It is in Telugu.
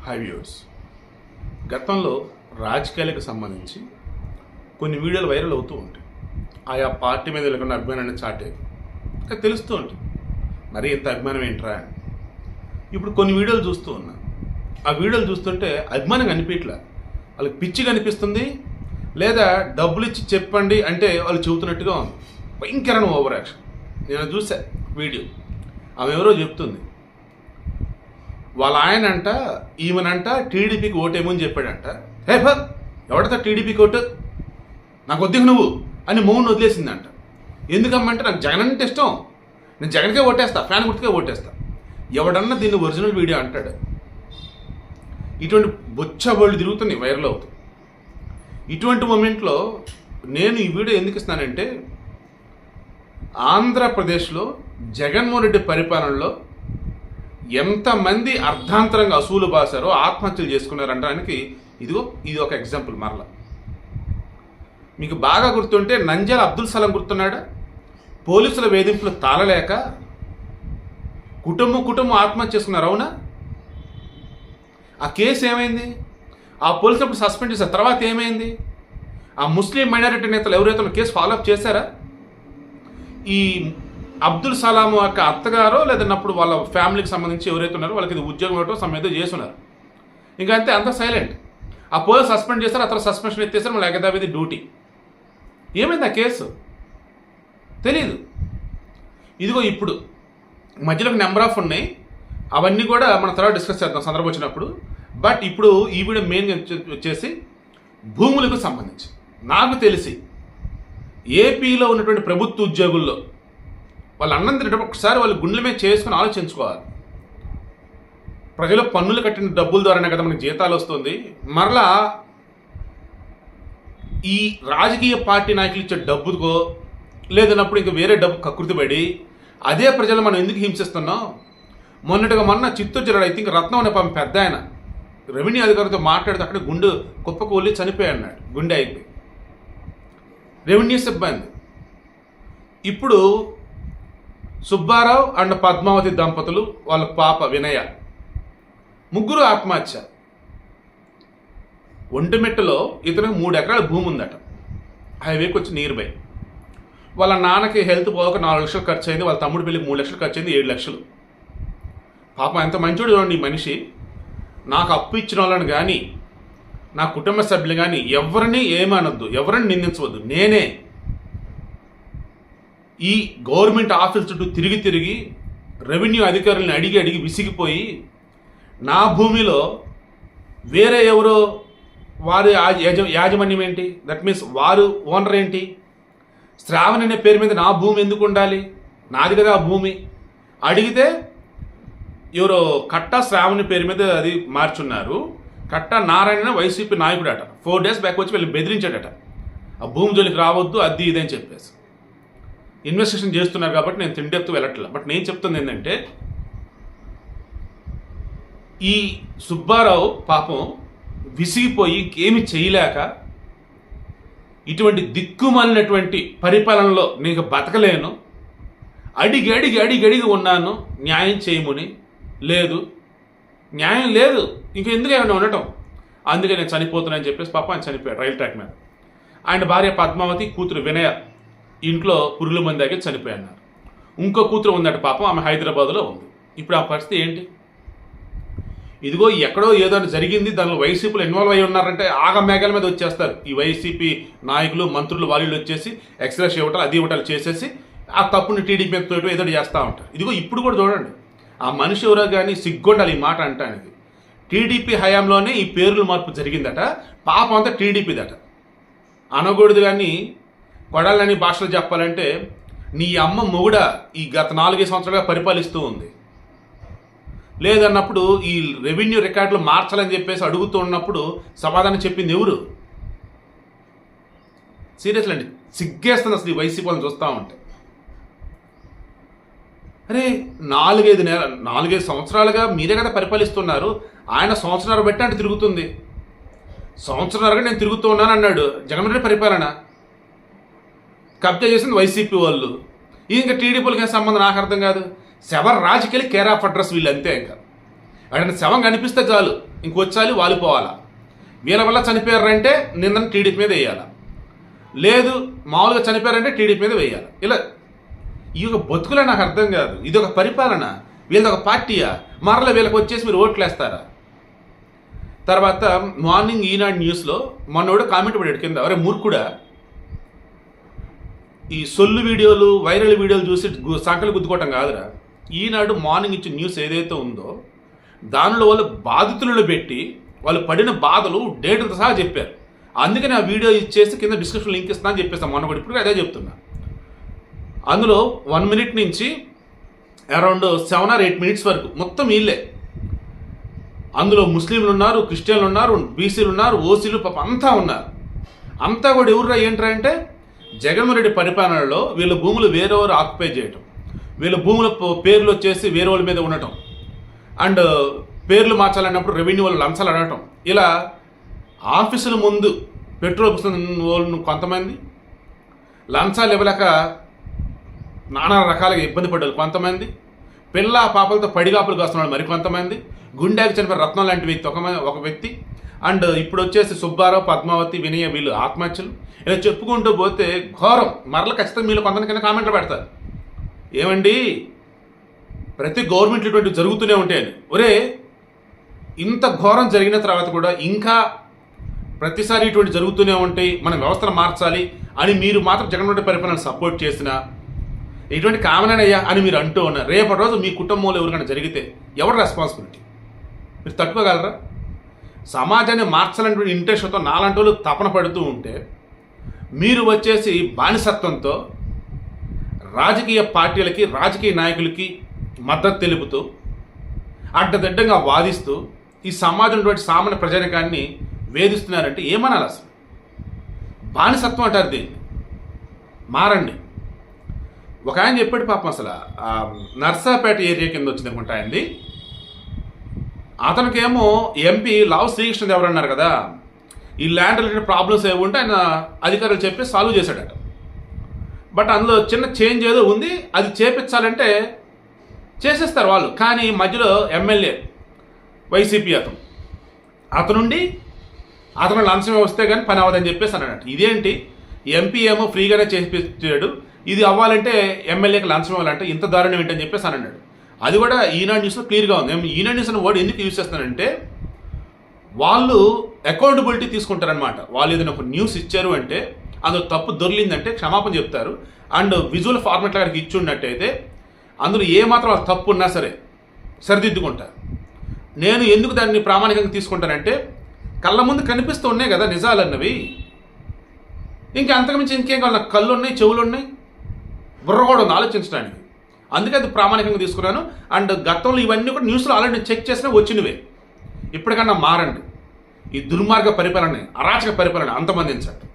హై వ్యూవర్స్, గతంలో రాజకీయాలకు సంబంధించి కొన్ని వీడియోలు వైరల్ అవుతూ ఉంటాయి. ఆయా పార్టీ మీద లేకుండా అభిమానాన్ని చాటే తెలుస్తూ ఉంటుంది. మరి ఇంత అభిమానం ఏంట్రా అని. ఇప్పుడు కొన్ని వీడియోలు చూస్తూ ఉన్నా. ఆ వీడియోలు చూస్తుంటే అభిమానం కనిపించట్లా, వాళ్ళకి పిచ్చి కనిపిస్తుంది, లేదా డబ్బులు ఇచ్చి చెప్పండి అంటే వాళ్ళు చెబుతున్నట్టుగా ఉంది. భయంకరమైన ఓవర్ యాక్షన్. నేను చూసా వీడియో. ఆమె ఎవరో చెప్తుంది, వాళ్ళ ఆయన అంట ఈమెనంట టీడీపీకి ఓటేమని చెప్పాడంట. హే ఫర్ ఎవడతా టీడీపీకి ఓటు, నాకు వద్దు నువ్వు అని మౌన్ వదిలేసిందంట. ఎందుకమ్మంటే నాకు జగన్ అంటే ఇష్టం, నేను జగన్కే ఓటేస్తా, ఫ్యాన్ గుర్తుకే ఓటేస్తా. ఎవడన్నా దీన్ని ఒరిజినల్ వీడియో అంటాడు. ఇటువంటి బొచ్చబళ్ళు తిరుగుతున్నాయి, వైరల్ అవుతుంది. ఇటువంటి మూమెంట్లో నేను ఈ వీడియో ఎందుకు ఇస్తున్నానంటే, ఆంధ్రప్రదేశ్లో జగన్మోహన్ రెడ్డి పరిపాలనలో ఎంతమంది అర్ధాంతరంగా అసూలు బాసారో, ఆత్మహత్యలు చేసుకున్నారనడానికి ఇది ఒక ఎగ్జాంపుల్. మరలా మీకు బాగా గుర్తుంటే నంద్యాల అబ్దుల్ సలాం గుర్తున్నాడా? పోలీసుల వేధింపులు తాళలేక కుటుంబం ఆత్మహత్య చేసుకున్నారు. అవునా? ఆ కేసు ఏమైంది? ఆ పోలీసులు అప్పుడు సస్పెండ్ చేశారు. తర్వాత ఏమైంది? ఆ ముస్లిం మైనారిటీ నేతలు ఎవరైతే కేసు ఫాలోఅప్ చేశారా? ఈ అబ్దుల్ సలాం యొక్క అత్తగారో లేదన్నప్పుడు వాళ్ళ ఫ్యామిలీకి సంబంధించి ఎవరైతే ఉన్నారో వాళ్ళకి ఇది ఉద్యోగం ఇవ్వటం సమేతో చేస్తున్నారు. ఇంకా అంతే, అంతా సైలెంట్. ఆ పోలీసు సస్పెండ్ చేశారు, అతను సస్పెన్షన్ ఎత్తేసారు, మళ్ళీ ఎగదావిది డ్యూటీ. ఏమైంది ఆ కేసు? తెలీదు. ఇదిగో ఇప్పుడు మధ్యలో నెంబర్ ఆఫ్ ఉన్నాయి, అవన్నీ కూడా మనం తర్వాత డిస్కస్ చేద్దాం సందర్భం వచ్చినప్పుడు. బట్ ఇప్పుడు ఈ వీడియో మెయిన్గా వచ్చేసి భూములకు సంబంధించి. నాకు తెలిసి ఏపీలో ఉన్నటువంటి ప్రభుత్వ ఉద్యోగుల్లో వాళ్ళ అన్నం తినడం ఒకసారి వాళ్ళు గుండెల మీద చేసుకుని ఆలోచించుకోవాలి. ప్రజలు పన్నులు కట్టిన డబ్బుల ద్వారానే కదా మనకి జీతాలు వస్తుంది. మరలా ఈ రాజకీయ పార్టీ నాయకులు ఇచ్చే డబ్బుకో లేదన్నప్పుడు ఇంకా వేరే డబ్బు కకృతిపడి అదే ప్రజలు మనం ఎందుకు హింసిస్తున్నాం? మొన్న చిత్తూరు జిల్లాలో ఐ థింక్ రత్నం అనే పాపం పెద్ద ఆయన రెవెన్యూ అధికారితో మాట్లాడితే అక్కడ గుండె కుప్పకూలి చనిపోయి అన్నాడు. గుండె అయిపోయి రెవెన్యూ సిబ్బంది. ఇప్పుడు సుబ్బారావు అండ్ పద్మావతి దంపతులు వాళ్ళ పాప వినయ ముగ్గురు ఆత్మహత్య. ఒంటిమిట్టలో ఇతనికి 3 ఎకరాల భూమి ఉందట, హైవేకి వచ్చి నియర్ బై. వాళ్ళ నాన్నకి హెల్త్ పోక 4 లక్షలు ఖర్చు అయింది, వాళ్ళ తమ్ముడి పెళ్ళికి 3 లక్షలు ఖర్చు అయింది, 7 లక్షలు. పాపం ఎంత మంచోడు చూడండి ఈ మనిషి. నాకు అప్పు ఇచ్చిన వాళ్ళని కానీ నా కుటుంబ సభ్యులు కానీ ఎవరిని ఏమనొద్దు, ఎవరిని నిందించవద్దు. నేనే ఈ గవర్నమెంట్ ఆఫీస్ చుట్టూ తిరిగి రెవెన్యూ అధికారులను అడిగి విసిగిపోయి నా భూమిలో వేరే ఎవరో వారి యాజమాన్యం ఏంటి, దట్ మీన్స్ వారు ఓనర్ ఏంటి, శ్రావణ్ అనే పేరు మీద నా భూమి ఎందుకు ఉండాలి, నాది కదా ఆ భూమి అడిగితే ఎవరో కట్టా శ్రావణి పేరు మీద అది మార్చున్నారు. కట్టా నారాయణ వైసీపీ నాయకుడట. 4 days బ్యాక్ వచ్చి వీళ్ళు బెదిరించాడట, ఆ భూమి జోలికి రావద్దు అది ఇదని చెప్పేసి. ఇన్వెస్టిగేషన్ చేస్తున్నారు కాబట్టి నేను తిండెత్తు వెళ్ళట్లేదు. బట్ నేను చెప్తుంది ఏంటంటే, ఈ సుబ్బారావు పాపం విసిగిపోయి ఇంకేమి చేయలేక ఇటువంటి దిక్కుమాలినటువంటి పరిపాలనలో నేను బతకలేను, అడిగి ఉన్నాను న్యాయం చేయమని. లేదు, న్యాయం లేదు, ఇంకెందుకు ఏమైనా ఉండటం, అందుకే నేను చనిపోతున్నానని చెప్పేసి పాపం ఆయన చనిపోయాడు రైల్ ట్రాక్ మీద. ఆయన భార్య పద్మావతి, కూతురు వినయ ఇంట్లో పురుగుల మంది దగ్గర చనిపోయారు. ఇంకో కూతురు ఉందట పాపం, ఆమె హైదరాబాద్లో ఉంది. ఇప్పుడు ఆ పరిస్థితి ఏంటి? ఇదిగో ఎక్కడో ఏదో జరిగింది, దానిలో వైసీపీలు ఇన్వాల్వ్ అయ్యి ఉన్నారంటే ఆగమేఘాల మీద వచ్చేస్తారు ఈ వైసీపీ నాయకులు, మంత్రులు. వాళ్ళు వచ్చేసి ఎక్స్ప్రెస్ ఇవ్వటాలు అది ఇవ్వటాలు చేసేసి ఆ తప్పుని టీడీపీ మీద తోటి ఏదో చేస్తూ ఉంటారు. ఇదిగో ఇప్పుడు కూడా చూడండి, ఆ మనిషి ఎవరో కానీ సిగ్గుండాలి ఈ మాట అంటానికి. టీడీపీ హయాంలోనే ఈ పేర్ల మార్పు జరిగిందట, పాపం అంతా టీడీపీదట. అనకూడదు కానీ కొడాలని భాషలో చెప్పాలంటే, నీ అమ్మ మొగుడ ఈ గత 4-5 సంవత్సరాలుగా పరిపాలిస్తూ ఉంది. లేదన్నప్పుడు ఈ రెవెన్యూ రికార్డులు మార్చాలని చెప్పేసి అడుగుతూ ఉన్నప్పుడు సమాధానం చెప్పింది ఎవరు? సీరియస్లీ అండి, సిగ్గేస్తుంది అసలు ఈ వైసీపీ వాళ్ళని చూస్తూ ఉంటే. అరే 4-5 సంవత్సరాలుగా మీరే కదా పరిపాలిస్తున్నారు, ఆయన సంవత్సరాలు బట్టి అంటే తిరుగుతుంది. సంవత్సరాలుగా నేను తిరుగుతూ ఉన్నాను అన్నాడు. జగన్మోహన్ రెడ్డి పరిపాలన కబ్జా చేసింది వైసీపీ వాళ్ళు. ఇంకా టీడీపీలకి ఏం సంబంధం నాకు అర్థం కాదు. శవర్ రాజకీయాలు కేర్ ఆఫ్ అడ్రస్ వీళ్ళు అంతే. ఇంకా అక్కడ శవం కనిపిస్తే చాలు ఇంకొచ్చాలి వాలిపోవాలా. వీళ్ళ వల్ల చనిపోయారంటే నిందన టీడీపీ మీద వేయాలి, లేదు మామూలుగా చనిపోయారంటే టీడీపీ మీద వేయాలి. ఇలా ఈ యొక్క బతుకులే నాకు అర్థం కాదు. ఇది ఒక పరిపాలన, వీళ్ళది ఒక పార్టీయా? మరలా వీళ్ళకి వచ్చేసి మీరు ఓట్లు వేస్తారా? తర్వాత మార్నింగ్ ఈనాడు న్యూస్లో మొన్నోడు కామెంట్ పడాడు కింద, అరే మూర్ఖుడా, ఈ సొల్లు వీడియోలు వైరల్ వీడియోలు చూసి సంకలు గుద్దుకోవటం కాదురా. ఈనాడు మార్నింగ్ ఇచ్చిన న్యూస్ ఏదైతే ఉందో దానిలో వాళ్ళు బాధితులను పెట్టి వాళ్ళు పడిన బాధలు డేట్లతో సహా చెప్పారు. అందుకని ఆ వీడియో ఇచ్చేసి కింద డిస్క్రిప్షన్ లింక్ ఇస్తాను అని చెప్పేస్తాను. మొన్న కూడా ఇప్పుడు అదే చెప్తున్నా. అందులో 1 minute నుంచి అరౌండ్ 7 or 8 minutes వరకు మొత్తం వీళ్ళే. అందులో ముస్లింలు ఉన్నారు, క్రిస్టియన్లు ఉన్నారు, బీసీలు ఉన్నారు, ఓసీలు పాప అంతా ఉన్నారు. అంతా కూడా ఎవరురా ఏంట్రా అంటే జగన్మోహన్ రెడ్డి పరిపాలనలో వీళ్ళ భూములు వేరేవారు ఆక్యుపై చేయటం, వీళ్ళ భూముల పేర్లు వచ్చేసి వేరే వాళ్ళ మీద ఉండటం, అండ్ పేర్లు మార్చాలన్నప్పుడు రెవెన్యూ వాళ్ళు లంచాలు అడగటం, ఇలా ఆఫీసుల ముందు పెట్రోల్ వాళ్ళను కొంతమంది, లంచాలు ఇవ్వలేక నానా రకాలుగా ఇబ్బంది పడ్డారు కొంతమంది, పిల్ల పాపలతో పడిగాపులు కాస్తున్నాడు మరికొంతమంది, గుండెకి చనిపోయిన రత్నం లాంటి వ్యక్తి ఒక వ్యక్తి, అండ్ ఇప్పుడు వచ్చేసి సుబ్బారావు, పద్మావతి, వినయ వీళ్ళు ఆత్మహత్యలు. ఇలా చెప్పుకుంటూ పోతే ఘోరం. మరల ఖచ్చితంగా మీరు కొంతమంది కింద కామెంట్లు పెడతారు, ఏమండి ప్రతి గవర్నమెంట్ ఇటువంటి జరుగుతూనే ఉంటాయని. ఒరే, ఇంత ఘోరం జరిగిన తర్వాత కూడా ఇంకా ప్రతిసారి ఇటువంటి జరుగుతూనే ఉంటాయి, మన వ్యవస్థను మార్చాలి అని మీరు మాత్రం జగన్మోహన్ రెడ్డి పరిపాలన సపోర్ట్ చేసినా ఇటువంటి కామనయ్యా అని మీరు అంటూ ఉన్నారు. రేపటి రోజు మీ కుటుంబంలో ఎవరికైనా జరిగితే ఎవరు రెస్పాన్సిబిలిటీ? మీరు తట్టుకోగలరా? సమాజాన్ని మార్చాలనేటువంటి ఇంట్రెస్ట్తో నాలాంటి వాళ్ళు తపన పడుతూ ఉంటే మీరు వచ్చేసి బానిసత్వంతో రాజకీయ పార్టీలకి, రాజకీయ నాయకులకి మద్దతు తెలుపుతూ అడ్డదిడ్డంగా వాదిస్తూ ఈ సమాజంలో సామాన్య ప్రజానికాన్ని వేధిస్తున్నారంటే ఏమనాలి? అసలు బానిసత్వం అంటారు దీన్ని. మారండి. ఒక ఆయన చెప్పాడు పాపం, అసలు నర్సాపేట ఏరియా కింద వచ్చింది అనుకుంటా అయింది. అతనికేమో ఎంపీ లావు శ్రీకృష్ణదేవరాయలు అన్నారు కదా, ఈ ల్యాండ్ రిలేటెడ్ ప్రాబ్లమ్స్ ఏమి ఉంటే ఆయన అధికారులు చెప్పి సాల్వ్ చేశాడట. బట్ అందులో చిన్న చేంజ్ ఏదో ఉంది, అది చేపించాలంటే చేసేస్తారు వాళ్ళు. కానీ మధ్యలో ఎమ్మెల్యే వైసీపీ అతనుండి అతను లంచం వస్తే కానీ పని అవ్వదని చెప్పేసి అన్నాడట. ఇదేంటి, ఎంపీ ఏమో ఫ్రీగానే చేపించాడు, ఇది అవ్వాలంటే ఎమ్మెల్యేకి లంచం ఇవ్వాలంటే ఇంత దారుణం ఏంటని చెప్పేసి అని అన్నాడు. అది కూడా ఈనాడు న్యూస్లో క్లియర్గా ఉంది. ఈనాడు న్యూస్ అనే వర్డ్ ఎందుకు యూజ్ చేస్తున్నానంటే వాళ్ళు అకౌంటబిలిటీ తీసుకుంటారనమాట. వాళ్ళు ఏదైనా ఒక న్యూస్ ఇచ్చారు అంటే అందులో తప్పు దొరికిందంటే క్షమాపణ చెప్తారు, అండ్ విజువల్ ఫార్మెట్ లాగా ఇచ్చి ఉన్నట్టయితే అందులో ఏమాత్రం వాళ్ళు తప్పు ఉన్నా సరే సరిదిద్దుకుంటారు. నేను ఎందుకు దాన్ని ప్రామాణికంగా తీసుకుంటానంటే కళ్ళ ముందు కనిపిస్తూ ఉన్నాయి కదా నిజాలు అన్నవి. ఇంకా అంతకుమించి ఇంకేం కావాలి? నాకు కళ్ళు ఉన్నాయి, చెవులు ఉన్నాయి, బుర్ర కూడా ఉంది ఆలోచించడానికి. అందుకే అది ప్రామాణికంగా తీసుకున్నాను. అండ్ గతంలో ఇవన్నీ కూడా న్యూస్లో ఆల్రెడీ చెక్ చేసినా వచ్చినవే. ఇప్పటికన్నా మారండి. ఈ దుర్మార్గ పరిపాలన, అరాచక పరిపాలన అంతమందించండి.